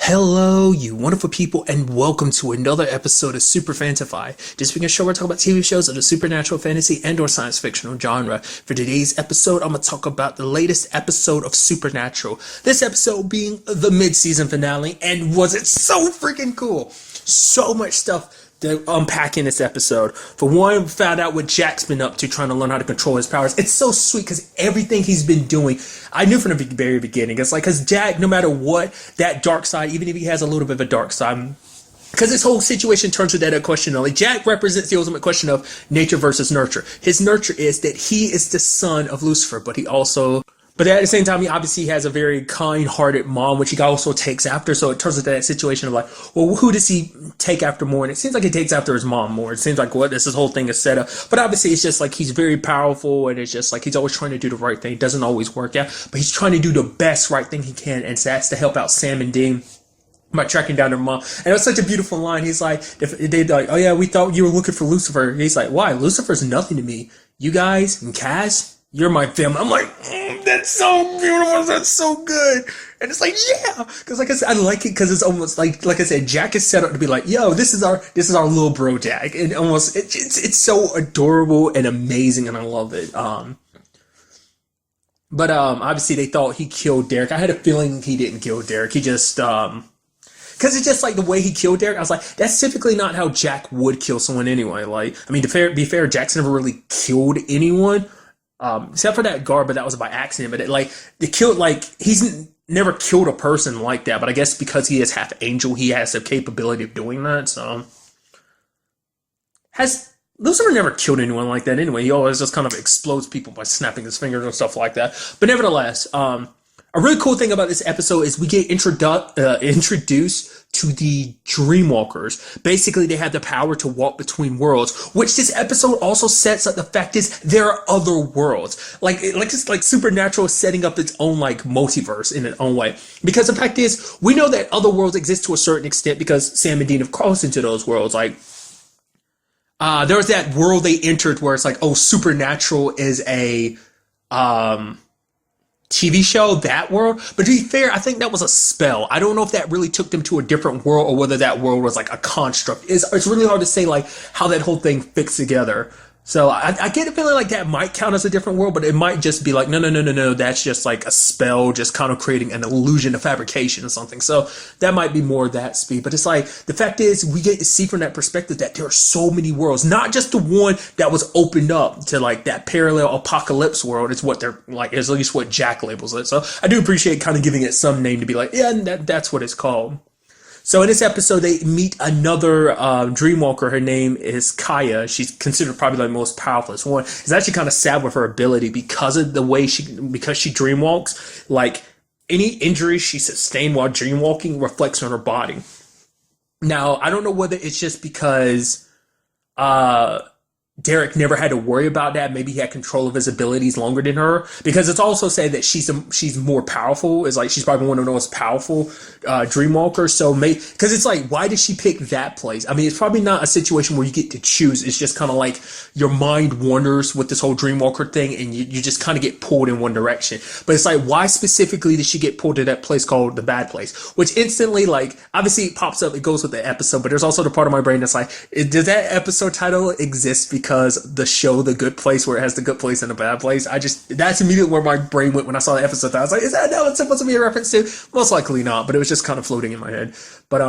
Hello, you wonderful people, and welcome to another episode of Super-Fanta-Fi. This being a show where I talk about TV shows of the supernatural, fantasy, and/or science fictional genre. For today's episode, I'm going to talk about the latest episode of Supernatural. This episode being the mid-season finale, and was it so freaking cool? So much stuff to unpack in this episode. For one, we found out what Jack's been up to, trying to learn how to control his powers. It's so sweet because everything he's been doing, I knew from the very beginning. It's like, because Jack, no matter what, that dark side, even if he has a little bit of a dark side, because this whole situation turns to that question of, like, Jack represents the ultimate question of nature versus nurture. His nurture is that he is the son of Lucifer, but at the same time, he obviously has a very kind-hearted mom, which he also takes after. So it turns into that situation of like, well, who does he take after more? And it seems like he takes after his mom more. It seems like what this whole thing is set up. But obviously, it's just like he's very powerful, and it's just like he's always trying to do the right thing. It doesn't always work out, but he's trying to do the best right thing he can, and so that's to help out Sam and Dean by tracking down their mom. And it was such a beautiful line. He's like, if they're like, oh yeah, we thought you were looking for Lucifer. He's like, why? Lucifer's nothing to me. You guys and Kaz, you're my family. I'm like, that's so beautiful. That's so good. And it's like, yeah, because like I said, I like it because it's almost like I said, Jack is set up to be like, yo, this is our little bro Jack, and almost it's so adorable and amazing, and I love it. But obviously they thought he killed Derek. I had a feeling he didn't kill Derek. He just because it's just like the way he killed Derek. I was like, that's typically not how Jack would kill someone anyway. Like, I mean, to be fair, Jack's never really killed anyone. Except for that guard, but that was by accident. But he's never killed a person like that. But I guess because he is half angel, he has the capability of doing that. So has Lucifer never killed anyone like that anyway? He always just kind of explodes people by snapping his fingers and stuff like that. But nevertheless, a really cool thing about this episode is we get introduced to the Dreamwalkers. Basically, they have the power to walk between worlds, which this episode also sets up. The fact is, there are other worlds. It's like Supernatural is setting up its own like multiverse in its own way. Because the fact is, we know that other worlds exist to a certain extent because Sam and Dean have crossed into those worlds. Like, there was that world they entered where it's like, oh, Supernatural is a TV show, that world. But to be fair, I think that was a spell. I don't know if that really took them to a different world or whether that world was like a construct. It's really hard to say like how that whole thing fits together. So I get a feeling like that might count as a different world, but it might just be like, no, that's just like a spell, just kind of creating an illusion of fabrication or something. So that might be more that speed. But it's like, the fact is, we get to see from that perspective that there are so many worlds, not just the one that was opened up to like that parallel apocalypse world. It's what they're like, is at least what Jack labels it. So I do appreciate kind of giving it some name to be like, yeah, that's what it's called. So in this episode, they meet another Dreamwalker. Her name is Kaya. She's considered probably the most powerful one. It's actually kind of sad with her ability because of the way she dreamwalks. Like, any injury she sustained while dreamwalking reflects on her body. Now, I don't know whether it's just because Derek never had to worry about that. Maybe he had control of his abilities longer than her, because it's also said that she's more powerful. It's like she's probably one of the most powerful Dreamwalkers. So because it's like, why did she pick that place? I mean, it's probably not a situation where you get to choose. It's just kind of like your mind wanders with this whole Dreamwalker thing, and you just kind of get pulled in one direction. But it's like, why specifically did she get pulled to that place called the bad place? Which instantly, like, obviously it pops up, it goes with the episode, but there's also the part of my brain that's like, does that episode title exist because the show The Good Place, where it has the good place and the bad place? That's immediately where my brain went when I saw the episode. I was like, is that now it's supposed to be a reference to? Most likely not, but it was just kind of floating in my head. But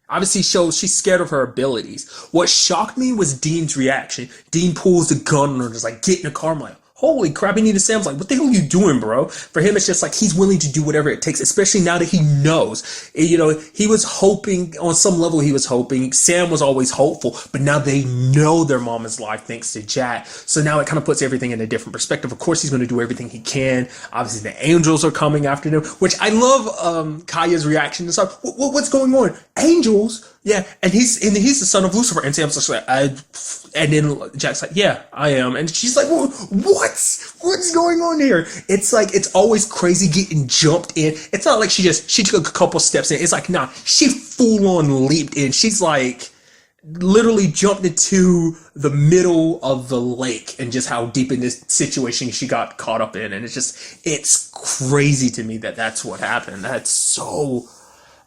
obviously shows she's scared of her abilities. What shocked me was Dean's reaction. Dean pulls the gun on her, just like, get in the car. I'm like, holy crap. And even Sam's like, what the hell are you doing, bro? For him, it's just like he's willing to do whatever it takes, especially now that he knows. You know, he was hoping, on some level he was hoping. Sam was always hopeful, but now they know their mom is alive thanks to Jack. So now it kind of puts everything in a different perspective. Of course, he's going to do everything he can. Obviously, the angels are coming after them, which I love Kaya's reaction. It's like, what's going on? Angels? Yeah, and he's the son of Lucifer. And Sam's just like, and then Jack's like, yeah, I am. And she's like, well, what's going on here? It's like, it's always crazy getting jumped in. It's not like she took a couple steps in. It's like, nah, she full on leaped in. She's like, literally jumped into the middle of the lake, and just how deep in this situation she got caught up in. And it's crazy to me that that's what happened. That's so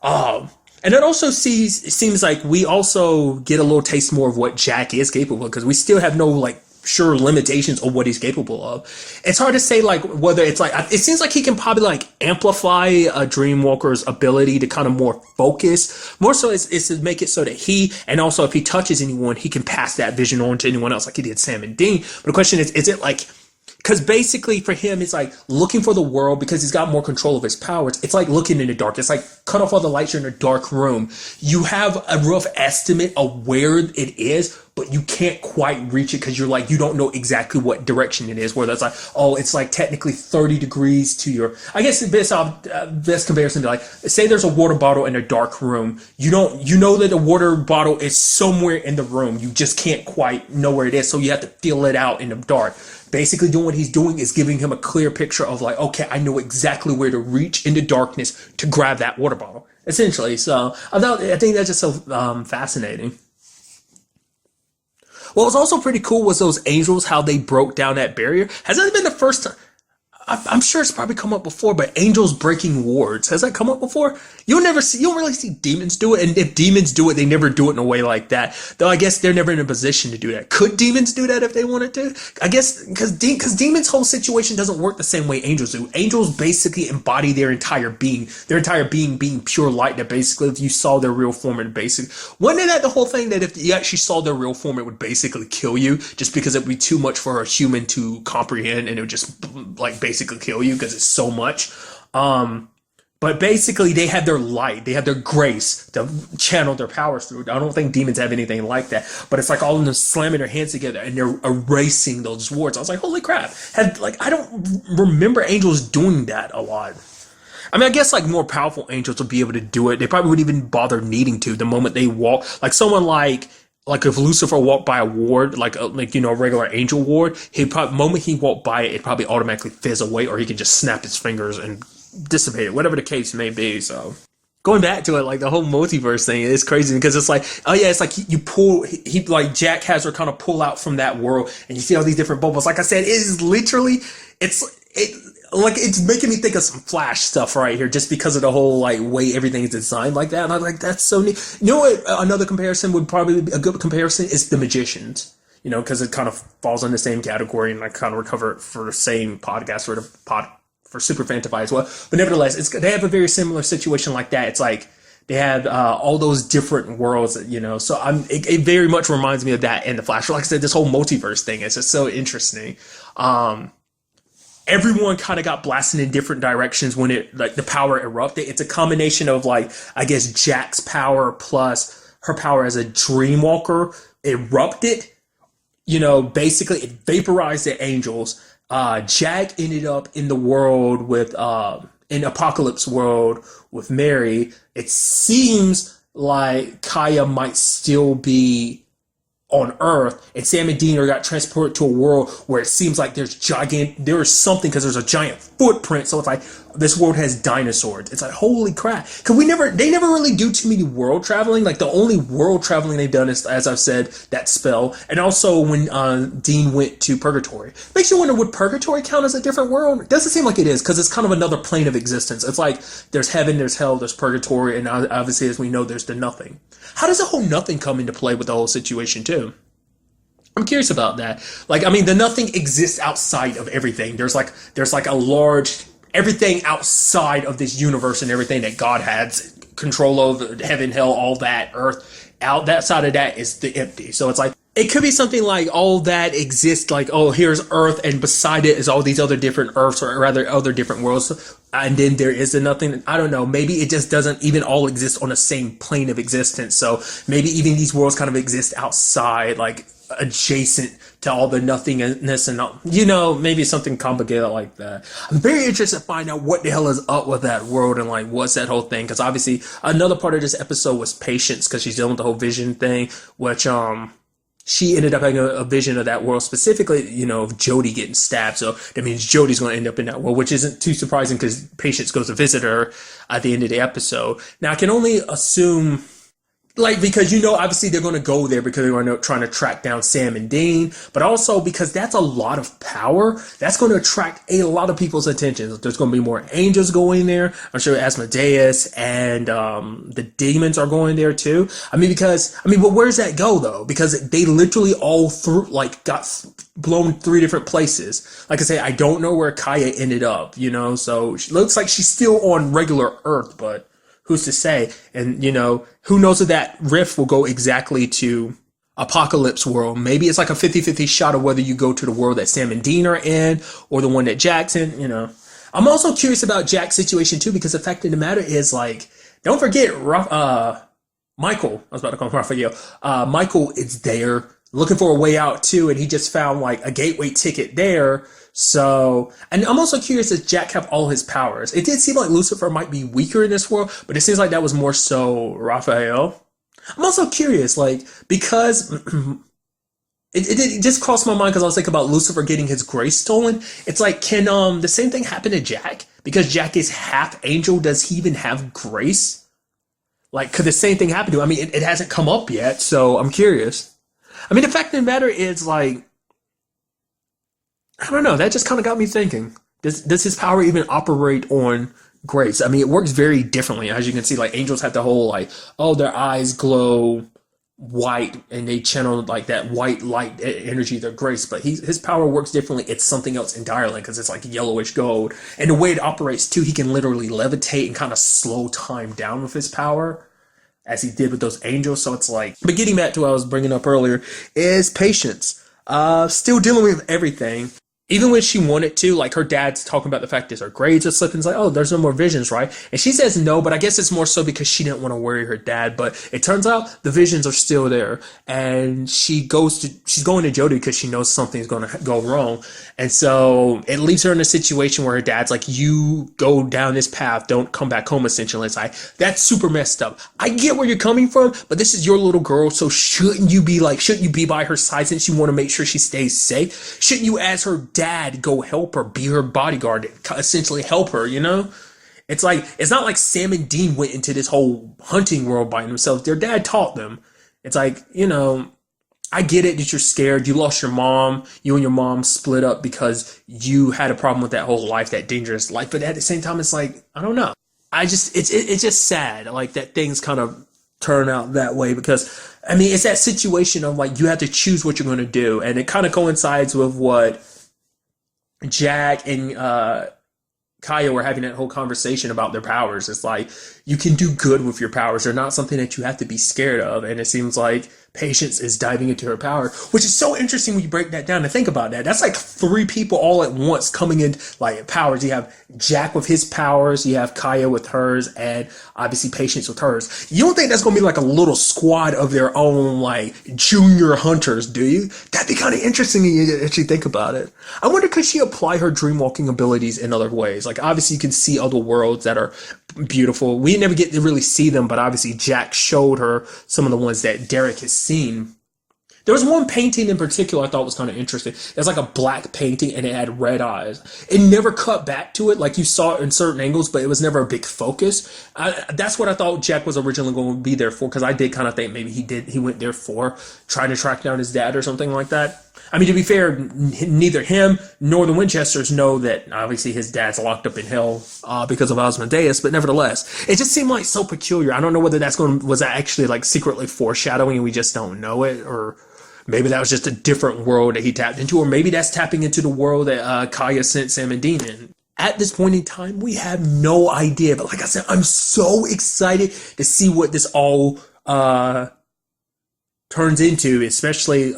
And it also seems like we also get a little taste more of what Jack is capable of because we still have no like sure limitations of what he's capable of. It's hard to say like whether it's like it seems like he can probably like amplify a Dreamwalker's ability to kind of more focus. More so is to make it so that he and also if he touches anyone, he can pass that vision on to anyone else like he did Sam and Dean. But the question is it like because basically for him, it's like looking for the world because he's got more control of his powers. It's like looking in the dark. It's like cut off all the lights, you're in a dark room. You have a rough estimate of where it is, but you can't quite reach it because you're like, you don't know exactly what direction it is. Where that's like, oh, it's like technically 30 degrees to your, I guess the best comparison to like, say there's a water bottle in a dark room. You know that the water bottle is somewhere in the room. You just can't quite know where it is. So you have to feel it out in the dark. Basically doing what he's doing is giving him a clear picture of like, okay, I know exactly where to reach in the darkness to grab that water bottle, essentially. So I think that's just so fascinating. What was also pretty cool was those angels, how they broke down that barrier. Has that been the first time? I'm sure it's probably come up before, but angels breaking wards. Has that come up before? You don't really see demons do it. And if demons do it, they never do it in a way like that. Though I guess they're never in a position to do that. Could demons do that if they wanted to? I guess because demons' whole situation doesn't work the same way angels do. Angels basically embody their entire being being pure light that basically if you saw their real form it basic. Wasn't that the whole thing that if you actually saw their real form it would basically kill you just because it would be too much for a human to comprehend and it would just like basically kill you because it's so much. But basically they have their light, they have their grace to channel their powers through. I don't think demons have anything like that, but it's like all of them slamming their hands together and they're erasing those wards. I was like, holy crap. I don't remember angels doing that a lot. I mean, I guess like more powerful angels would be able to do it. They probably wouldn't even bother needing to the moment they walk. Like someone like if Lucifer walked by a ward, like a regular angel ward, moment he walked by it, it'd probably automatically fizz away, or he could just snap his fingers and dissipate it, whatever the case may be. So going back to it, like the whole multiverse thing is crazy because it's like, oh yeah, it's like you pull, he like Jack has her kind of pull out from that world, and you see all these different bubbles. Like I said, it is literally, it's making me think of some Flash stuff right here just because of the whole like way everything is designed like that. And I'm like, that's so neat. You know what? Another comparison would probably be a good comparison is The Magicians. You know, because it kind of falls in the same category, and I kind of recover it for the same podcast for Super-Fanta-Fi as well. But nevertheless, they have a very similar situation like that. It's like they have all those different worlds, you know. So it very much reminds me of that in the Flash. Like I said, this whole multiverse thing is just so interesting. Everyone kind of got blasted in different directions when the power erupted. It's a combination of like, I guess Jack's power plus her power as a Dreamwalker erupted. You know, basically it vaporized the angels. Jack ended up in the world with, in Apocalypse world with Mary. It seems like Kaya might still be on Earth, and Sam and Dean got transported to a world where it seems like there is something because there's a giant footprint. So it's like this world has dinosaurs. It's like holy crap. Because they never really do too many world traveling. Like the only world traveling they've done is, as I've said, that spell, and also when Dean went to Purgatory. Makes you wonder, would Purgatory count as a different world? It doesn't seem like it is because it's kind of another plane of existence. It's like there's heaven, there's hell, there's Purgatory, and obviously as we know, there's the nothing. How does the whole nothing come into play with the whole situation too? I'm curious about that. Like, I mean, the nothing exists outside of everything. There's like a large everything outside of this universe and everything that God has control over, heaven, hell, all that, earth. Out that side of that is the empty. So it's like it could be something like all that exists, like, oh, here's Earth, and beside it is all these other different Earths, or rather other different worlds, and then there is a nothing. I don't know. Maybe it just doesn't even all exist on the same plane of existence. So maybe even these worlds kind of exist outside, like adjacent to all the nothingness, and all, you know, maybe something complicated like that. I'm very interested to find out what the hell is up with that world and like what's that whole thing. Because obviously another part of this episode was patience, because she's dealing with the whole vision thing, which she ended up having a vision of that world, specifically, you know, of Jody getting stabbed. So that means Jody's going to end up in that world, which isn't too surprising because Patience goes to visit her at the end of the episode. Now, I can only assume, Like, because obviously they're going to go there because they're going to trying to track down Sam and Dean, but also because that's a lot of power. That's going to attract a lot of people's attention. There's going to be more angels going there. I'm sure Asmodeus and the demons are going there too. But where's that go though? Because they literally all through got blown 3 different places. Like I say, I don't know where Kaya ended up. So she looks like she's still on regular Earth, but who's to say? And, who knows if that rift will go exactly to Apocalypse World. Maybe it's like a 50-50 shot of whether you go to the world that Sam and Dean are in or the one that Jack's in, I'm also curious about Jack's situation too, because the fact of the matter is, don't forget, Michael, I was about to call him Raphael, Michael is there looking for a way out too, and he just found a gateway ticket there. So, and I'm also curious, does Jack have all his powers? It did seem like Lucifer might be weaker in this world, but it seems like that was more so Raphael. I'm also curious, because it just crossed my mind because I was thinking about Lucifer getting his grace stolen. It's can the same thing happen to Jack? Because Jack is half angel, does he even have grace? Could the same thing happen to him? It hasn't come up yet, so I'm curious. The fact of the matter is, I don't know. That just kind of got me thinking. Does his power even operate on grace? It works very differently. As you can see, angels have the whole their eyes glow white and they channel that white light energy, their grace. But his power works differently. It's something else entirely because it's yellowish gold. And the way it operates too, he can literally levitate and kind of slow time down with his power, as he did with those angels. So it's but getting back to what I was bringing up earlier is patience. Still dealing with everything. Even when she wanted to, her dad's talking about the fact that her grades are slipping. It's oh, there's no more visions, right? And she says no, but I guess it's more so because she didn't want to worry her dad. But it turns out the visions are still there. And she's going to Jody because she knows something's going to go wrong. And so it leaves her in a situation where her dad's you go down this path, don't come back home, essentially. It's that's super messed up. I get where you're coming from, but this is your little girl. So shouldn't you be by her side since you want to make sure she stays safe? Shouldn't you, as her dad, go help her, be her bodyguard, essentially help her, It's it's not like Sam and Dean went into this whole hunting world by themselves. Their dad taught them. It's I get it that you're scared. You lost your mom. You and your mom split up because you had a problem with that whole life, that dangerous life. But at the same time, it's I don't know. It's just sad, that things kind of turn out that way because, it's that situation of you have to choose what you're going to do. And it kind of coincides with what Jack and Kaya were having that whole conversation about their powers. It's you can do good with your powers. They're not something that you have to be scared of. And it seems like Patience is diving into her power, which is so interesting when you break that down and think about that. That's 3 people all at once coming in powers. You have Jack with his powers, you have Kaya with hers, and obviously Patience with hers. You don't think that's going to be a little squad of their own junior hunters, do you? That'd be kind of interesting when you actually think about it. I wonder, could she apply her dreamwalking abilities in other ways? Obviously you can see other worlds that are beautiful. We never get to really see them, but obviously Jack showed her some of the ones that Derek has seen. There was one painting in particular I thought was kind of interesting. It was a black painting and it had red eyes. It never cut back to it you saw it in certain angles, but it was never a big focus. That's what I thought Jack was originally going to be there for, because I did kind of think maybe he went there for trying to track down his dad or something like that. To be fair, neither him nor the Winchesters know that obviously his dad's locked up in hell because of Asmodeus, but nevertheless, it just seemed so peculiar. I don't know whether was that actually secretly foreshadowing and we just don't know it, or maybe that was just a different world that he tapped into, or maybe that's tapping into the world that Kaya sent Sam and Dean in. At this point in time, we have no idea, but like I said, I'm so excited to see what this all turns into, especially...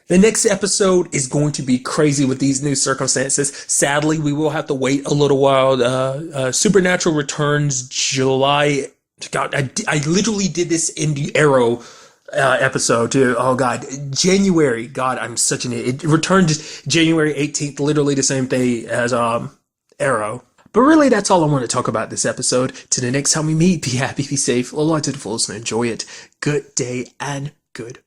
the next episode is going to be crazy with these new circumstances. Sadly, we will have to wait a little while. Supernatural returns July. God, I literally did this in the Arrow episode too. Oh God, January. God, I'm such an idiot. It returned January 18th, literally the same day as Arrow. But really, that's all I want to talk about this episode. Till the next time we meet, be happy, be safe, live life to the fullest, and enjoy it. Good day and good